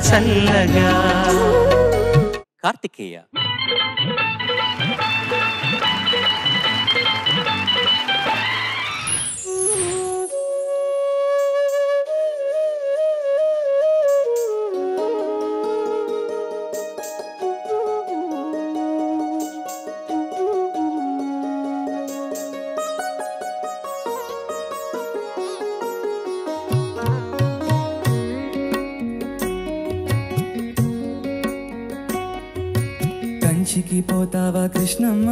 చల్లగా. కార్తికేయ. కంచికి పోతావా కృష్ణమ్మ,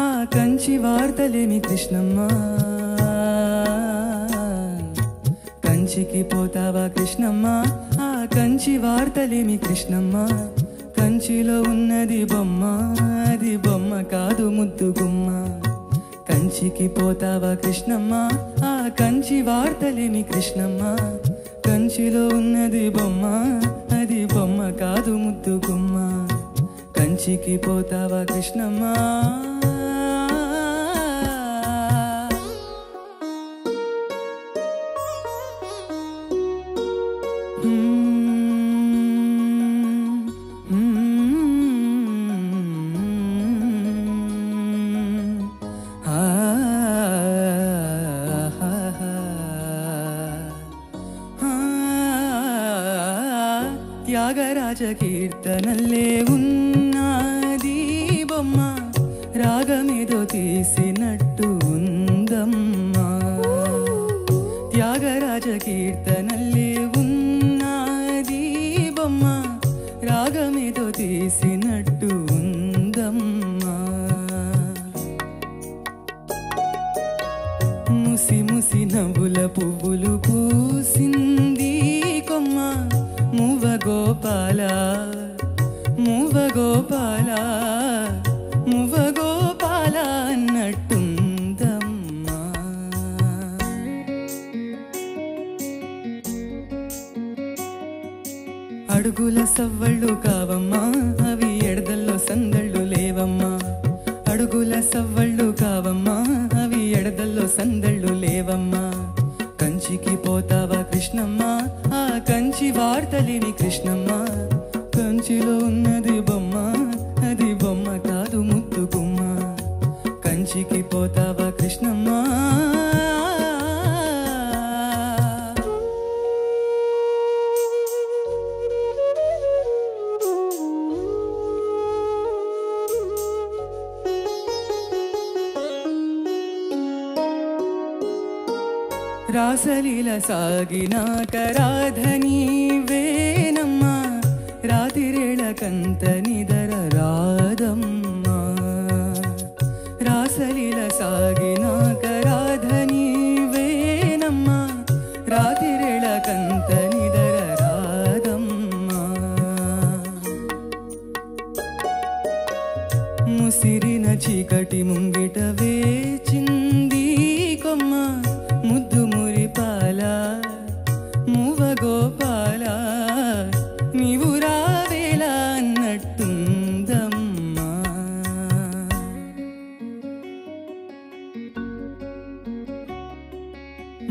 ఆ కంచి వార్తలేమి కృష్ణమ్మ. కంచికి పోతావా కృష్ణమ్మ, ఆ కంచి వార్తలేమి కృష్ణమ్మ. కంచిలో ఉన్నది బొమ్మ, అది బొమ్మ కాదు ముద్దు గుమ్మ. కంచికి పోతావా కృష్ణమ్మ, ఆ కంచి వార్తలేమి కృష్ణమ్మ. కంచిలో ఉన్నది బొమ్మ, అది బొమ్మ కాదు ముద్దు గుమ్మ. కంచికి పోతావా కృష్ణమ్మ. త్యాగరాజ కీర్తనల్లే ఉన్నది బొమ్మ, రాగమేదో తీసినట్టు ఉందమ్మా. త్యాగరాజ కీర్తనల్లే ఉన్నది బొమ్మ, రాగమేదో తీసినట్టు ఉందమ్మా. ముసి ముసి నవ్వుల పువ్వులు పూసింది కొమ్మ, మువ్వ గోపాల మువ్వ గోపాల మువ్వ గోపాల అన్నట్టుందమ్మా. అడుగుల సవ్వళ్ళు కావమ్మా, అవి ఎడదల్లో సందళ్ళు లేవమ్మా. అడుగుల సవ్వళ్ళు కావమ్మా, అవి ఎడదల్లో సందళ్ళు లేవమ్మా. కంచికి పోతావా కృష్ణమ్మ, ఆ కంచి వార్తలేని కృష్ణమ్మ. కంచిలో ఉన్నది బొమ్మ, అది బొమ్మ కాదు ముద్దు గుమ్మ. కంచికి పోతావా కృష్ణమ్మ. రాసలీల సాగినాక రాధని వేనమ్మా, రాతిరేళ కంత నిదర రాధమ్మా. రాసలీల సాగినాక రాధని వేనమ్మా, రాతిరేళ కంత నిదర రాధమ్మా. ముసిరిన చీకటి ముంగిట వేచింది కొమ్మ, ముద్దు మురిపాల మువ్వ గోపాల, నీవు రావేలా అన్నట్టుందమ్మా.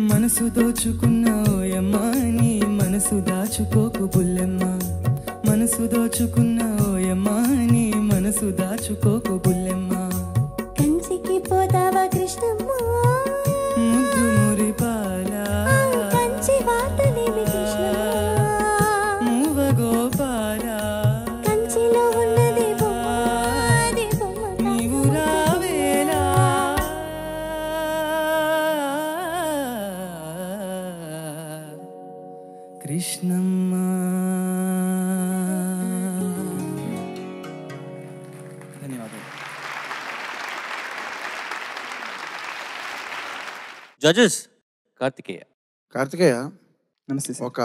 మనసు దోచుకున్న ఓయమ్మ, నీ మనసు దాచుకోకు బుల్లెమ్మ. మనసు దోచుకున్న ఓయమ్మ, నీ మనసు దాచుకోకు బుల్లెమ్మ. కంచికి పోతావా కృష్ణమ్మ, ముద్దు మురిపాల కంచి వార్తలేమి కృష్ణమ్మ. మువ్వ గోపాల కంచిలో ఉన్నది బొమ్మ, అది బొమ్మ నీవు రావేలా. కృష్ణమ్మ. ధన్యవాదాలు. జడ్జెస్. కార్తికేయ. కార్తికేయ, నమస్తే సార్. ఒక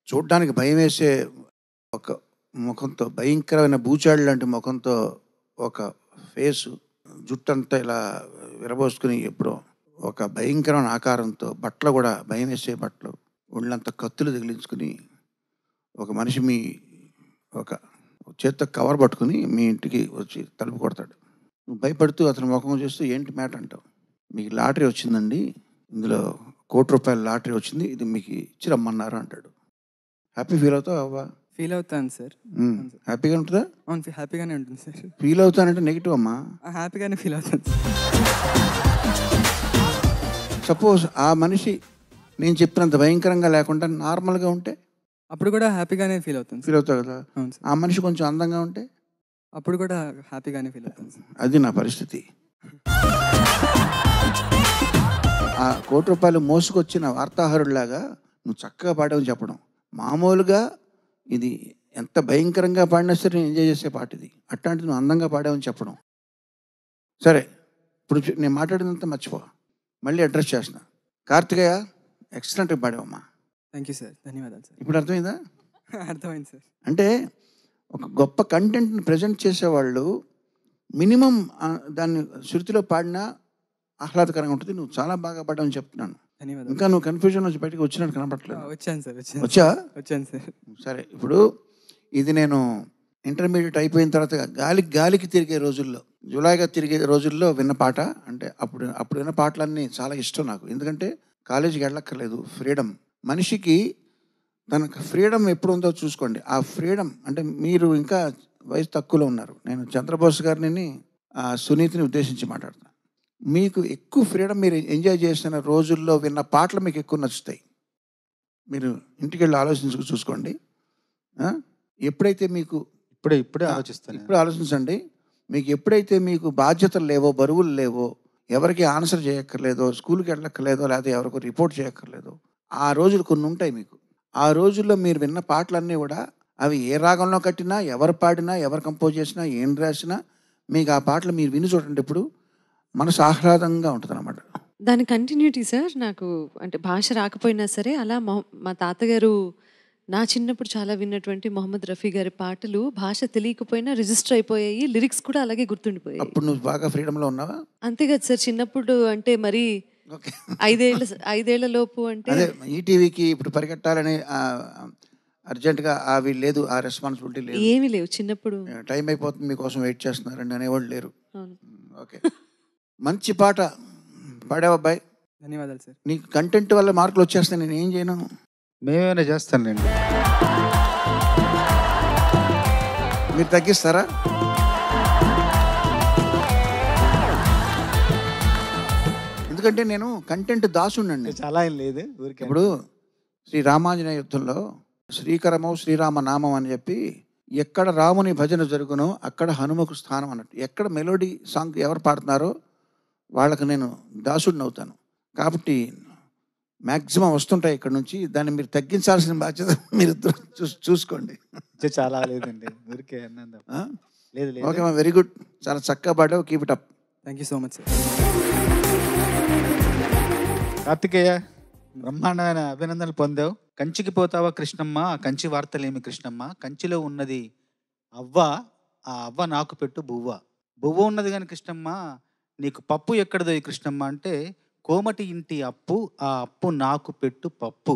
చూడ్డానికి భయం వేసే ఒక ముఖంతో, భయంకరమైన బూచాడు లాంటి ముఖంతో, ఒక ఫేసు, జుట్టంతా ఇలా విరబోసుకుని ఎప్పుడో ఒక భయంకరమైన ఆకారంతో, బట్టలు కూడా భయం వేసే బట్టలు, ఒళ్ళంతా కత్తులు తగిలించుకుని ఒక మనిషి మీ ఒక చేత్తో కవర్ పట్టుకుని మీ ఇంటికి వచ్చి తలుపు కొడతాడు. నువ్వు భయపడుతూ అతని ముఖం చూస్తూ ఏంటి మ్యాటర్ అంటావు. మీకు లాటరీ వచ్చిందండి, ఇందులో ₹1,00,00,000 లాటరీ వచ్చింది, ఇది మీకు ఇచ్చి రమ్మన్నారు అంటాడు. హ్యాపీ ఫీల్ అవుతావు అవ్వా? ఫీల్ అవుతాను సార్. హ్యాపీగా ఉంటుందా? అవును, హ్యాపీగానే ఉంటుంది సార్. ఫీల్ అవుతానంటే నెగిటివ్ అమ్మా. హ్యాపీగానే ఫీల్ అవుతాను సార్. సపోజ్ ఆ మనిషి నేను చెప్పినంత భయంకరంగా లేకుండా నార్మల్గా ఉంటే అప్పుడు కూడా హ్యాపీగానే ఫీల్ అవుతాను సార్. ఫీల్ అవుతావు కదా. అవును సార్. ఆ మనిషి కొంచెం అందంగా ఉంటే అప్పుడు కూడా హ్యాపీగానే ఫీల్ అవుతాను సార్. అది నా పరిస్థితి. ఆ ₹1,00,00,000 మోసుకొచ్చిన వార్తాహరుడిలాగా నువ్వు చక్కగా పాడావని చెప్పడం, మామూలుగా ఇది ఎంత భయంకరంగా పాడినా సరే నేను ఎంజాయ్ చేసే పాట ఇది, అట్లాంటిది నువ్వు అందంగా పాడావని చెప్పడం. సరే, ఇప్పుడు నేను మాట్లాడినంత మర్చిపో, మళ్ళీ అడ్రస్ చేస్తున్నా. కార్తికేయ, ఎక్సలెంట్గా పాడావమ్మా. Thank you sir. ధన్యవాదాలు సార్. ఇప్పుడు అర్థమైందా? అర్థమైంది సార్. అంటే ఒక గొప్ప కంటెంట్ని ప్రజెంట్ చేసేవాళ్ళు మినిమం దాన్ని శృతిలో పాడినా ఆహ్లాదకరంగా ఉంటుంది. నువ్వు చాలా బాగా పాడావని చెప్తున్నాను. ధన్యవాదాలు. ఇంకా నువ్వు కన్ఫ్యూజన్ వచ్చి బయటకు వచ్చినట్టు కనపడట్లేదు. వచ్చాను సార్. వచ్చాను సార్. సరే, ఇప్పుడు ఇది నేను ఇంటర్మీడియట్ అయిపోయిన తర్వాత గాలికి తిరిగే రోజుల్లో, జులాయిగా తిరిగే రోజుల్లో విన్న పాట. అంటే అప్పుడు విన్న పాటలన్నీ చాలా ఇష్టం నాకు. ఎందుకంటే కాలేజీకి వెళ్ళక్కర్లేదు, ఫ్రీడమ్. మనిషికి తనకు ఫ్రీడమ్ ఎప్పుడు ఉందో చూసుకోండి. ఆ ఫ్రీడమ్ అంటే మీరు ఇంకా వయసు తక్కువలో ఉన్నారు. నేను చంద్రబోస్ గారిని సునీతిని ఉద్దేశించి మాట్లాడుతున్నాను. మీకు ఎక్కువ ఫ్రీడమ్ మీరు ఎంజాయ్ చేసిన రోజుల్లో విన్న పాటలు మీకు ఎక్కువ నచ్చుతాయి. మీరు ఇంటికి వెళ్ళి ఆలోచించుకు చూసుకోండి. ఎప్పుడైతే మీకు ఇప్పుడే ఆలోచిస్తాను. ఇప్పుడు ఆలోచించండి. మీకు ఎప్పుడైతే మీకు బాధ్యతలు లేవో, బరువులు లేవో, ఎవరికి ఆన్సర్ చేయక్కర్లేదో, స్కూల్కి వెళ్ళక్కర్లేదో, లేకపోతే ఎవరికో రిపోర్ట్ చేయక్కర్లేదో, ఆ రోజులు కొన్ని ఉంటాయి మీకు. ఆ రోజుల్లో మీరు విన్న పాటలన్నీ కూడా అవి ఏ రాగంలో కట్టినా, ఎవరు పాడినా, ఎవరు కంపోజ్ చేసినా, ఏం రాసినా మీకు ఆ పాటలు మీరు విని చూడండి. ఇప్పుడు మనసు ఆహ్లాదంగా ఉంటుంది అన్నమాట. దాని కంటిన్యూటీ సార్. నాకు అంటే భాష రాకపోయినా సరే అలా మా తాతగారు నా చిన్నప్పుడు చాలా విన్నటువంటి మొహమ్మద్ రఫీ గారి పాటలు భాష తెలియకపోయినా రిజిస్టర్ అయిపోయాయి. లిరిక్స్ కూడా అలాగే గుర్తుండిపోయాయి. అప్పుడు నువ్వు బాగా ఫ్రీడమ్లో ఉన్నావా? అంతే కదా సార్. చిన్నప్పుడు అంటే మరి 5 ఏళ్ల లోపు అంటే అదే ఈటీవీకి ఇప్పుడు పరిగెట్టాలని అర్జెంటుగా అవి లేదు, ఆ రెస్పాన్సిబిలిటీ లేదు, ఏమీ లేవు. చిన్నప్పుడు టైం అయిపోతుంది మీకోసం వెయిట్ చేస్తున్నారండి అనేవాళ్ళు లేరు. అవును. ఓకే, మంచి పాట పాడావు అబ్బాయి. ధన్యవాదాలు సార్. నీకు కంటెంట్ వల్ల మార్కులు వచ్చేస్తాయి, నేను ఏం చేయను. మేమేమైనా చేస్తానండి. మీరు తగ్గిస్తారా? ఎందుకంటే నేను కంటెంట్ దాసుండండి. చాలా ఏం లేదు. ఇప్పుడు శ్రీ రామాంజనేయ యుద్ధంలో శ్రీకరమో శ్రీరామ నామం అని చెప్పి, ఎక్కడ రాముని భజన జరుగునో అక్కడ హనుమకు స్థానం అన్నట్టు. ఎక్కడ మెలోడీ సాంగ్ ఎవరు పాడుతున్నారో వాళ్ళకి నేను దాసుడిని అవుతాను. కాబట్టి మ్యాక్సిమం వస్తుంటాయి ఇక్కడ నుంచి. దాన్ని మీరు తగ్గించాల్సిన బాధ్యత మీరు చూసుకోండి. చాలా లేదండి. ఊరికే లేదు. Okay, very good. చాలా చక్కగా పాడావు. Keep it up. Thank you so much sir. Karthikeya, బ్రహ్మాండమైన అభినందనలు పొందావు. కంచికి పోతావా కృష్ణమ్మ, ఆ కంచి వార్తలేమి కృష్ణమ్మ, కంచిలో ఉన్నది అవ్వ, ఆ అవ్వ నాకు పెట్టు బువ్వ. బువ్వ ఉన్నది కానీ కృష్ణమ్మ, నీకు పప్పు ఎక్కడదో ఈ కృష్ణమ్మ అంటే, కోమటి ఇంటి అప్పు, ఆ అప్పు నాకు పెట్టు పప్పు.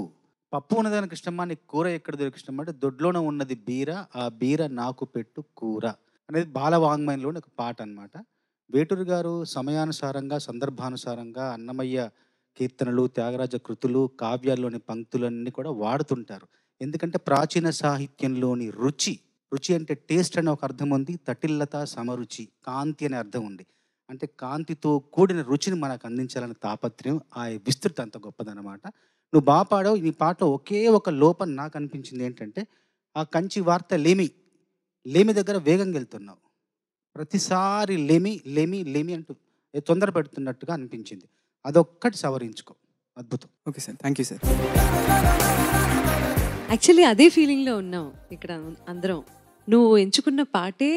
పప్పు ఉన్నది కానీ కృష్ణమ్మ, నీకు కూర ఎక్కడదో కృష్ణమ్మ అంటే, దొడ్లోనే ఉన్నది బీర, ఆ బీర నాకు పెట్టు కూర అనేది బాలవాంగ్మయంలోని ఒక పాట అన్నమాట. వేటూరు గారు సమయానుసారంగా, సందర్భానుసారంగా అన్నమయ్య కీర్తనలు, త్యాగరాజ కృతులు, కావ్యాల్లోని పంక్తులన్నీ కూడా వాడుతుంటారు. ఎందుకంటే ప్రాచీన సాహిత్యంలోని రుచి అంటే టేస్ట్ అనే ఒక అర్థం ఉంది, తటిల్లత సమరుచి, కాంతి అనే అర్థం ఉంది. అంటే కాంతితో కూడిన రుచిని మనకు అందించాలనే తాపత్రయం, ఆ విస్తృతి అంత గొప్పదన్నమాట. నువ్వు బాగా పాడావు. ఈ పాటలో ఒకే ఒక లోపం నాకు అనిపించింది ఏంటంటే, ఆ కంచి వార్త లేమి దగ్గర వేగంగా వెళ్తున్నావు. ప్రతిసారి లేమి అంటూ తొందర పెడుతున్నట్టుగా అనిపించింది. అదొక్కటి సవరించుకో. అద్భుతం. Okay sir. Thank you sir. Actually అదే ఫీలింగ్లో ఉన్నాం ఇక్కడ అందరం. నువ్వు ఎంచుకున్న పాటే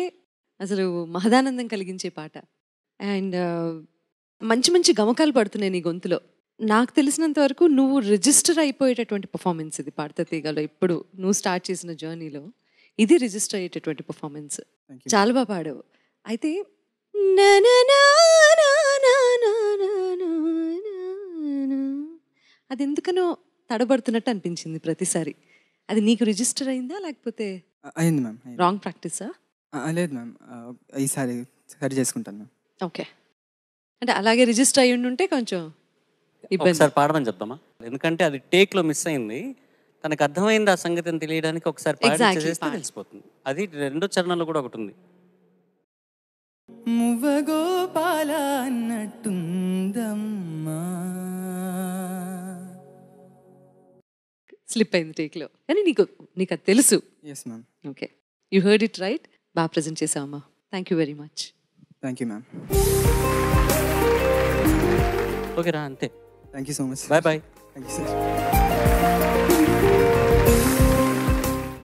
అసలు మహదానందం కలిగించే పాట. అండ్ మంచి మంచి గమకాలు పడుతున్నాయి నీ గొంతులో. నాకు తెలిసినంత వరకు నువ్వు రిజిస్టర్ అయిపోయేటటువంటి పర్ఫార్మెన్స్ ఇది పాడతా తీగలో. ఇప్పుడు నువ్వు స్టార్ట్ చేసిన జర్నీలో ఇది రిజిస్టర్ అయ్యేటటువంటి పర్ఫార్మెన్స్. చాలా బాగా పాడావు. అయితే అది ఎందుకనో తడబడుతున్నట్టు అనిపించింది ప్రతిసారి. అది నీకు రిజిస్టర్ అయిందా లేకపోతే అయింది మ్యామ్. రాంగ్ ప్రాక్టీసా? లేదు మ్యామ్, ఈసారి సరి చేసుకుంటాను మ్యామ్. ఓకే, అంటే అలాగే రిజిస్టర్ అయ్యి ఉంటే కొంచెం ఇబ్బంది. ఒకసారి పాడమని చెప్దామా? ఎందుకంటే అది టేక్లో మిస్ అయింది. తనకు అర్థమైంది ఆ సంగతిని తెలియడానికి ఒకసారి Exactly, చేస్తే పాడు. తెలిసిపోతుంది. అది రెండో చరణంలో కూడా ఒకటి ఉంది. మువ్వగోపాల అన్నట్టుందమ్మా. స్లిప్ అయింది టేక్లో, కానీ నీకు అది తెలుసు. Yes ma'am. Okay, you heard it right. బాగా ప్రజెంట్ చేసావమ్మా. Thank you very much. Thank you ma'am. ఓకేరా, అంతే. Thank you so much. Bye bye. Thank you sir.